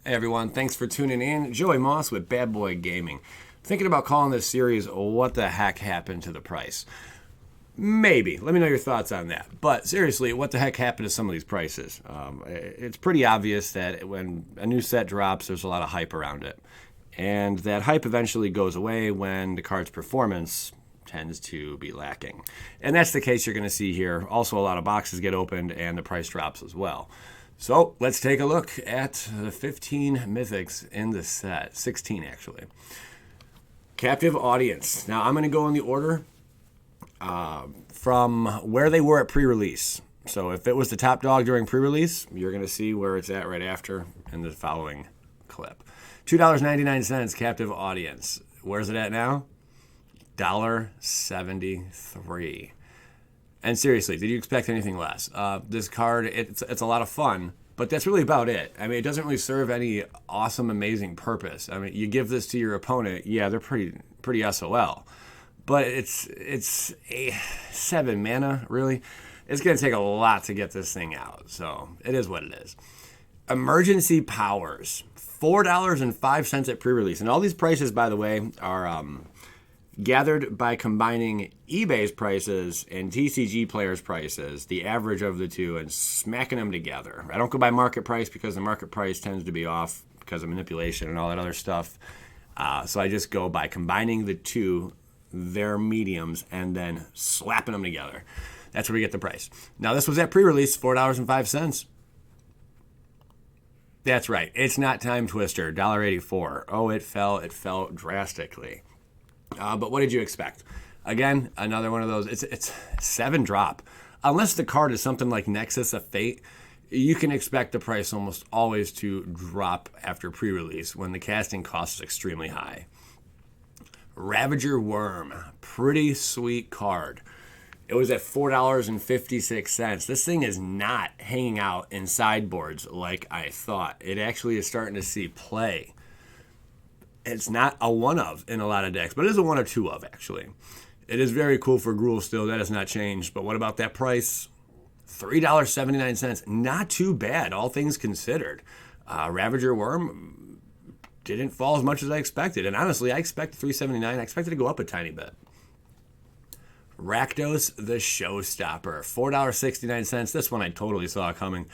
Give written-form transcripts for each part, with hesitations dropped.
Hey everyone, thanks for tuning in. Joey Moss with Bad Boy Gaming. Thinking about calling this series What the Heck Happened to the Price? Maybe. Let me know your thoughts on that. But seriously, what the heck happened to some of these prices? It's pretty obvious that when a new set drops, there's a lot of hype around it. And that hype eventually goes away when the card's performance tends to be lacking. And that's the case you're going to see here. Also, a lot of boxes get opened and the price drops as well. So let's take a look at the 15 Mythics in the set. 16, actually. Captive Audience. Now, I'm going to go in the order from where they were at pre-release. So if it was the top dog during pre-release, you're going to see where it's at right after in the following clip. $2.99 Captive Audience. Where's it at now? $1.73. And seriously, did you expect anything less? This card, it's a lot of fun, but that's really about it. I mean, it doesn't really serve any awesome, amazing purpose. I mean, you give this to your opponent, yeah, they're pretty SOL. But it's a 7 mana, really. It's going to take a lot to get this thing out, so it is what it is. Emergency Powers, $4.05 at pre-release. And all these prices, by the way, are gathered by combining eBay's prices and TCG players' prices, the average of the two, and smacking them together. I don't go by market price because the market price tends to be off because of manipulation and all that other stuff. So I just go by combining the two, their mediums, and then slapping them together. That's where we get the price. Now, this was at pre-release, $4.05. That's right. It's not Time Twister, $1.84. Oh, it fell drastically. But what did you expect? Again, another one of those. It's 7 drop. Unless the card is something like Nexus of Fate, you can expect the price almost always to drop after pre-release when the casting cost is extremely high. Ravager Worm, pretty sweet card. It was at $4.56. This thing is not hanging out in sideboards like I thought. It actually is starting to see play. It's not a one of in a lot of decks, but it is a one or two of, actually. It is very cool for Gruul still. That has not changed. But what about that price? $3.79. Not too bad, all things considered. Ravager Worm didn't fall as much as I expected. And honestly, I expected $3.79. I expected to go up a tiny bit. Rackdose, the Showstopper. $4.69. This one I totally saw coming.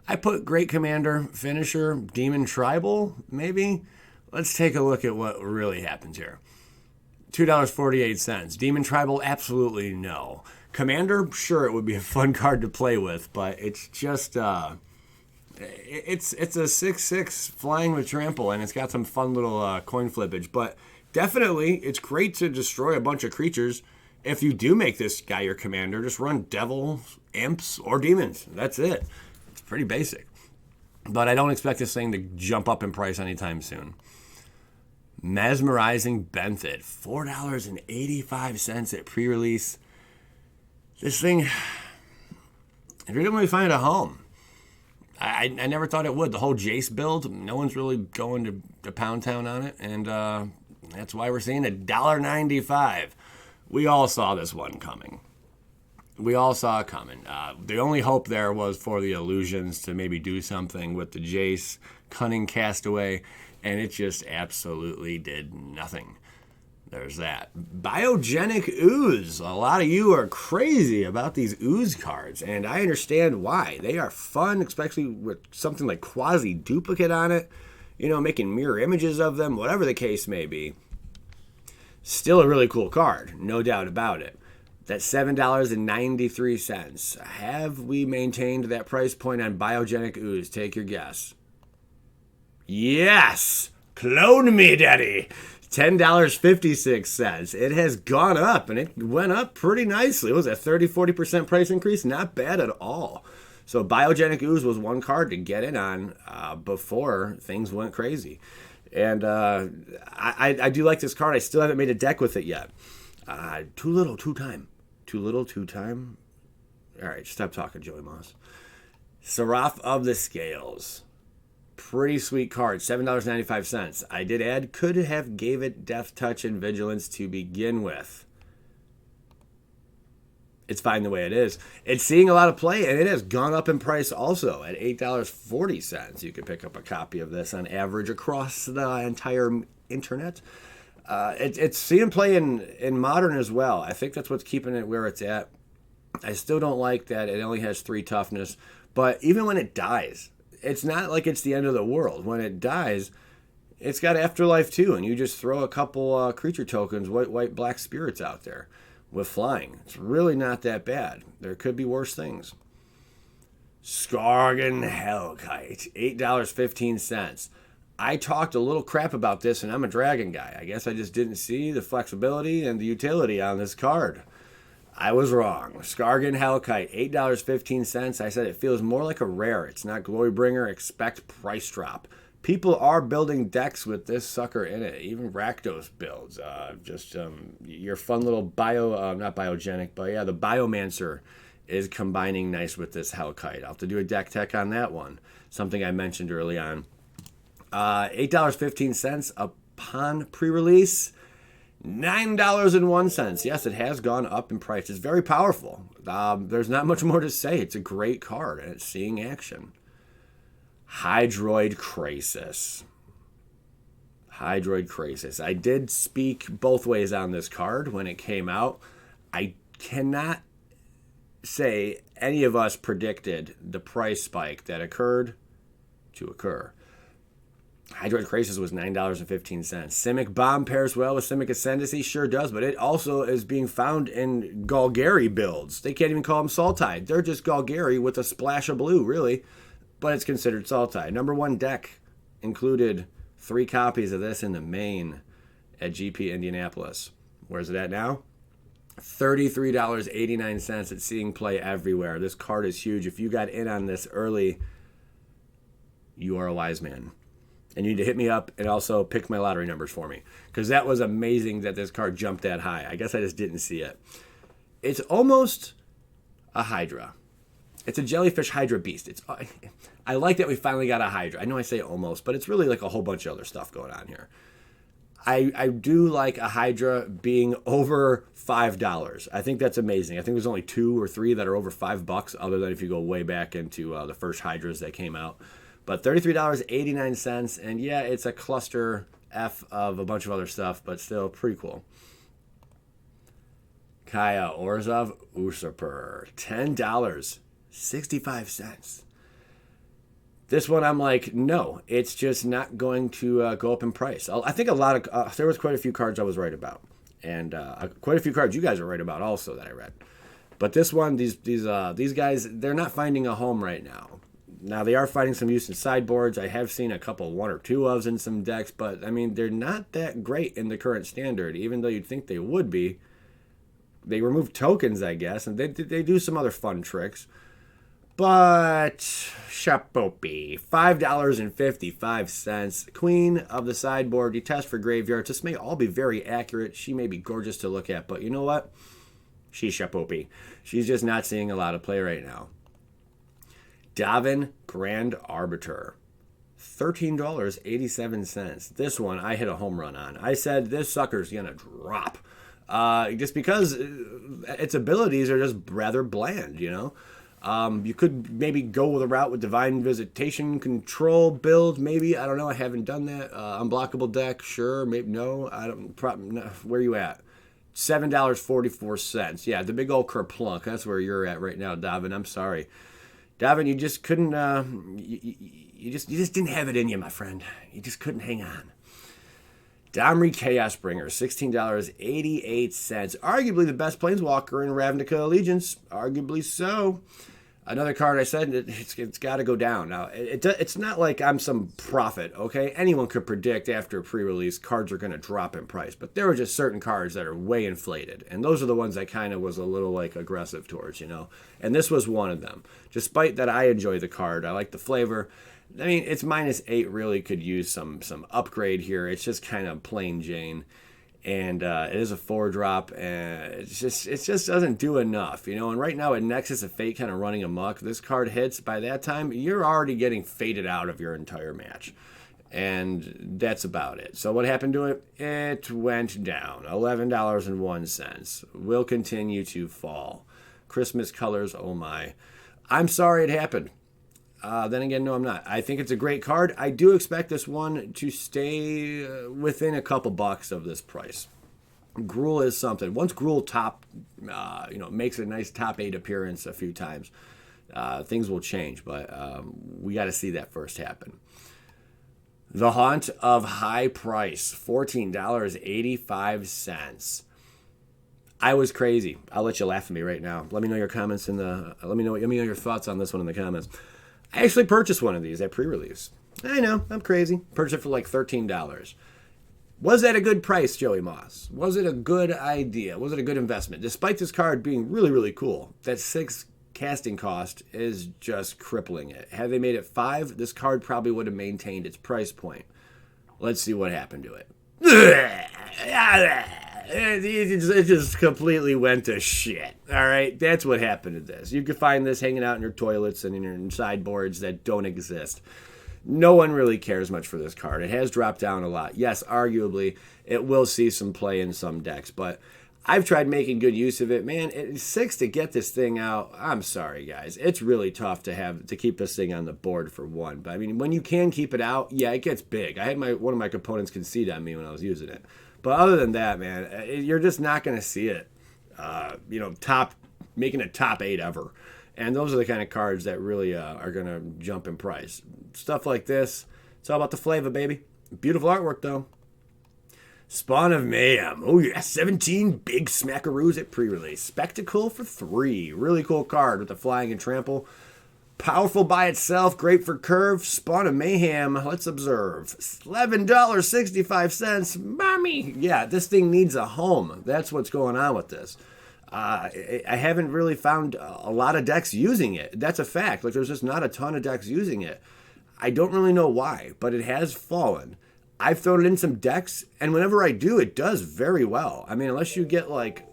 I put Great Commander, Finisher, Demon Tribal, maybe. Let's take a look at what really happens here. $2.48. Demon Tribal, absolutely no. Commander, sure, it would be a fun card to play with, but it's just it's a 6/6 flying with trample, and it's got some fun little coin flippage. But definitely, it's great to destroy a bunch of creatures. If you do make this guy your commander, just run devils, imps, or demons. That's it. It's pretty basic. But I don't expect this thing to jump up in price anytime soon. Mesmerizing Benthet, $4.85 at pre-release. This thing, it didn't really find a home. I never thought it would. The whole Jace build, no one's really going to Pound Town on it, and that's why we're seeing $1.95. We all saw this one coming. We all saw it coming. The only hope there was for the Illusions to maybe do something with the Jace, Cunning Castaway, and it just absolutely did nothing. There's that. Biogenic Ooze. A lot of you are crazy about these Ooze cards, and I understand why. They are fun, especially with something like quasi-duplicate on it, you know, making mirror images of them, whatever the case may be. Still a really cool card, no doubt about it. That's $7.93. Have we maintained that price point on Biogenic Ooze? Take your guess. Yes! Clone me, daddy! $10.56. It has gone up, and it went up pretty nicely. It was a 30-40% price increase. Not bad at all. So Biogenic Ooze was one card to get in on before things went crazy. And I do like this card. I still haven't made a deck with it yet. Too little, too time. Too little, too time. All right, stop talking, Joey Moss. Seraph of the Scales. Pretty sweet card, $7.95. I did add, could have gave it Death Touch and Vigilance to begin with. it's fine the way it is. It's seeing a lot of play, and it has gone up in price also at $8.40. You can pick up a copy of this on average across the entire internet. It's seeing play in Modern as well. I think that's what's keeping it where it's at. I still don't like that it only has 3 toughness, but even when it dies, it's not like it's the end of the world. When it dies, it's got afterlife too, and you just throw a couple creature tokens, white, black spirits out there with flying. It's really not that bad. There could be worse things. Skagen Hellkite, $8.15. I talked a little crap about this, and I'm a dragon guy. I guess I just didn't see the flexibility and the utility on this card. I was wrong. Skagen Hellkite, $8.15. I said it feels more like a rare. It's not Glorybringer. Expect price drop. People are building decks with this sucker in it. Even Rackdose builds. Your fun little not Biogenic, but yeah, the Biomancer is combining nice with this Hellkite. I'll have to do a deck tech on that one. Something I mentioned early on. $8.15 upon pre-release. $9.01. Yes, it has gone up in price. It's very powerful. There's not much more to say. It's a great card, and it's seeing action. Hydroid Crisis. Hydroid Crisis. I did speak both ways on this card when it came out. I cannot say any of us predicted the price spike that occurred to occur. Hydroid Crisis was $9.15. Simic Bomb pairs well with Simic Ascendancy, sure does, but it also is being found in Golgari builds. They can't even call them Sultide. They're just Golgari with a splash of blue, really, but it's considered Sultide. Number 1 deck included 3 copies of this in the main at GP Indianapolis. Where's it at now? $33.89. It's seeing play everywhere. This card is huge. If you got in on this early, you are a wise man. And you need to hit me up and also pick my lottery numbers for me. Because that was amazing that this card jumped that high. I guess I just didn't see it. It's almost a Hydra. It's a jellyfish Hydra beast. I like that we finally got a Hydra. I know I say almost, but it's really like a whole bunch of other stuff going on here. I do like a Hydra being over $5. I think that's amazing. I think there's only 2 or 3 that are over $5, other than if you go way back into the first Hydras that came out. But $33.89, and yeah, it's a cluster F of a bunch of other stuff, but still pretty cool. Kiya Lucifer, $10.65. This one, I'm like, no, it's just not going to go up in price. I think there was quite a few cards I was right about, and quite a few cards you guys are right about also that I read. But this one, these guys, they're not finding a home right now. Now, they are finding some use in sideboards. I have seen a couple, 1 or 2 ofs in some decks, but, I mean, they're not that great in the current standard, even though you'd think they would be. They remove tokens, I guess, and they do some other fun tricks. But, Shapopi, $5.55. Queen of the sideboard, you test for graveyards. This may all be very accurate. She may be gorgeous to look at, but you know what? She's Shapopi. She's just not seeing a lot of play right now. Davin Grand Arbiter, $13.87. This one I hit a home run on. I said this sucker's going to drop. Just because its abilities are just rather bland, you know? You could maybe go with a route with Divine Visitation Control build, maybe. I don't know. I haven't done that. Unblockable deck, sure. Maybe no. I don't. No. Where are you at? $7.44. Yeah, the big old kerplunk. That's where you're at right now, Davin. I'm sorry. Davin, you just couldn't, you just didn't have it in you, my friend. You just couldn't hang on. Domri Chaosbringer, $16.88. Arguably the best Planeswalker in Ravnica Allegiance. Arguably so. Another card I said, it's got to go down. Now, it's not like I'm some prophet, okay? Anyone could predict after pre-release cards are going to drop in price. But there are just certain cards that are way inflated. And those are the ones I kind of was a little like aggressive towards, you know? And this was one of them. Despite that I enjoy the card, I like the flavor. I mean, it's -8 really could use some upgrade here. It's just kind of plain Jane. And it is a 4-drop, and it just doesn't do enough, you know. And right now, at Nexus of Fate kind of running amok, this card hits. By that time, you're already getting faded out of your entire match, and that's about it. So what happened to it? It went down, $11.01. Will continue to fall. Christmas colors, oh my. I'm sorry it happened. Then again, no, I'm not. I think it's a great card. I do expect this one to stay within a couple bucks of this price. Gruul is something. Once Gruul makes a nice top 8 appearance a few times, things will change. But we got to see that first happen. The Haunt of High Price, $14.85. I was crazy. I'll let you laugh at me right now. Let me know your comments let me know your thoughts on this one in the comments. I actually purchased one of these at pre-release. I know, I'm crazy. Purchased it for like $13. Was that a good price, Joey Moss? Was it a good idea? Was it a good investment? Despite this card being really, really cool, that 6 casting cost is just crippling it. Had they made it 5, this card probably would have maintained its price point. Let's see what happened to it. It just completely went to shit. All right, that's what happened to this. You can find this hanging out in your toilets and in your sideboards that don't exist. No one really cares much for this card. It has dropped down a lot. Yes, arguably, it will see some play in some decks, but I've tried making good use of it. Man, it's 6 to get this thing out. I'm sorry, guys. It's really tough to keep this thing on the board for 1. But I mean, when you can keep it out, yeah, it gets big. I had one of my components concede on me when I was using it. But other than that, man, you're just not going to see it, making a top 8 ever. And those are the kind of cards that really are going to jump in price. Stuff like this, it's all about the flavor, baby. Beautiful artwork, though. Spawn of Mayhem. Oh, yeah, 17 big smackaroos at pre-release. Spectacle for 3. Really cool card with the flying and trample. Powerful by itself, great for curve. Spawn of Mayhem, let's observe. $11.65. Mommy! Yeah, this thing needs a home. That's what's going on with this. I haven't really found a lot of decks using it. That's a fact. Like, there's just not a ton of decks using it. I don't really know why, but it has fallen. I've thrown it in some decks, and whenever I do, it does very well. I mean, unless you get, like,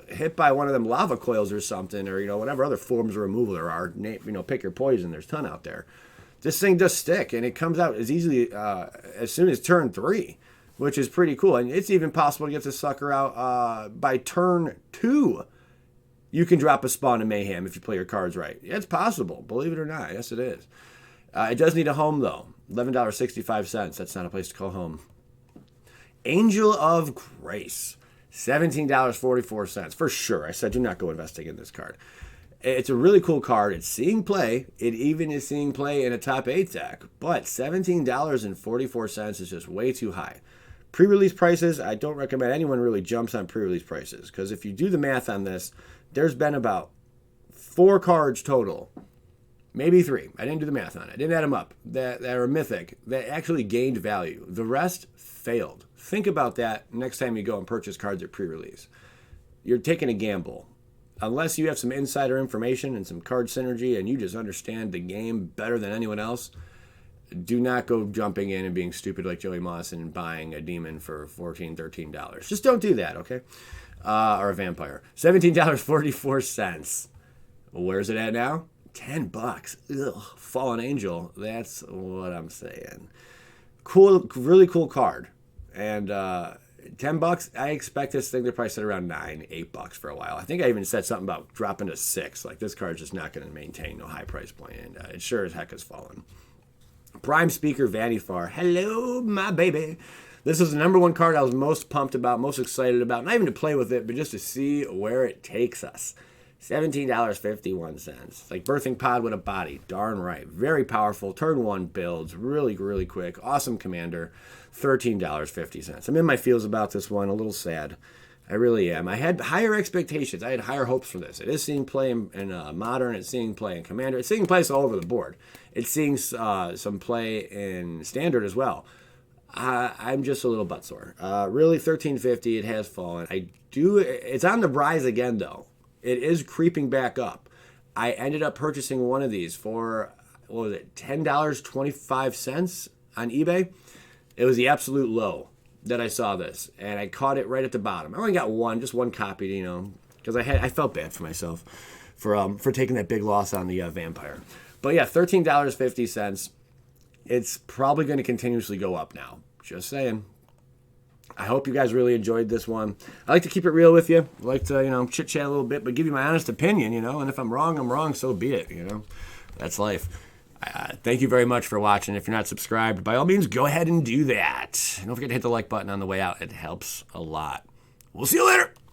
hit by one of them lava coils or something, or whatever other forms of removal there are, pick your poison, there's a ton out there. This thing does stick, and it comes out as easily as soon as turn 3, which is pretty cool. And it's even possible to get this sucker out by turn 2. You can drop a Spawn of Mayhem if you play your cards right. It's possible, believe it or not. Yes, it is. It does need a home, though. $11.65. That's not a place to call home. Angel of Grace. $17.44 for sure. I said do not go investing in this card. It's a really cool card. It's seeing play. It even is seeing play in a top 8 deck, but $17.44 is just way too high. Pre-release prices, I don't recommend anyone really jumps on pre-release prices, because if you do the math on this, there's been about 4 cards total, maybe 3. I didn't do the math on it. I didn't add them up. That are Mythic that actually gained value. The rest failed. Think about that next time you go and purchase cards at pre-release. You're taking a gamble. Unless you have some insider information and some card synergy and you just understand the game better than anyone else, do not go jumping in and being stupid like Joey Moss and buying a demon for $14, $13. Just don't do that, okay? Or a vampire. $17.44. Where's it at now? $10. Ugh, Fallen Angel. That's what I'm saying. Cool, really cool card. And $10, I expect this thing to probably sit around $9, $8 for a while. I think I even said something about dropping to 6. Like, this card's just not going to maintain no high price point, and it sure as heck has fallen. Prime Speaker Vannevar. Hello, my baby. This is the number 1 card I was most pumped about, most excited about. Not even to play with it, but just to see where it takes us. $17.51. Like Birthing Pod with a body. Darn right. Very powerful. Turn 1 builds. Really, really quick. Awesome commander. $13.50. I'm in my feels about this one. A little sad. I really am. I had higher expectations. I had higher hopes for this. It is seeing play in Modern. It's seeing play in Commander. It's seeing plays all over the board. It's seeing some play in Standard as well. I'm just a little buttsore. Really, $13.50. It has fallen. It's on the rise again, though. It is creeping back up. I ended up purchasing one of these for, what was it, $10.25 on eBay. It was the absolute low that I saw this, and I caught it right at the bottom. I only got just one copy, because I felt bad for myself for taking that big loss on the vampire. But yeah, $13.50. It's probably going to continuously go up now. Just saying. I hope you guys really enjoyed this one. I like to keep it real with you. I like to, chit-chat a little bit, but give you my honest opinion, and if I'm wrong, I'm wrong, so be it, That's life. Thank you very much for watching. If you're not subscribed, by all means, go ahead and do that. And don't forget to hit the like button on the way out. It helps a lot. We'll see you later.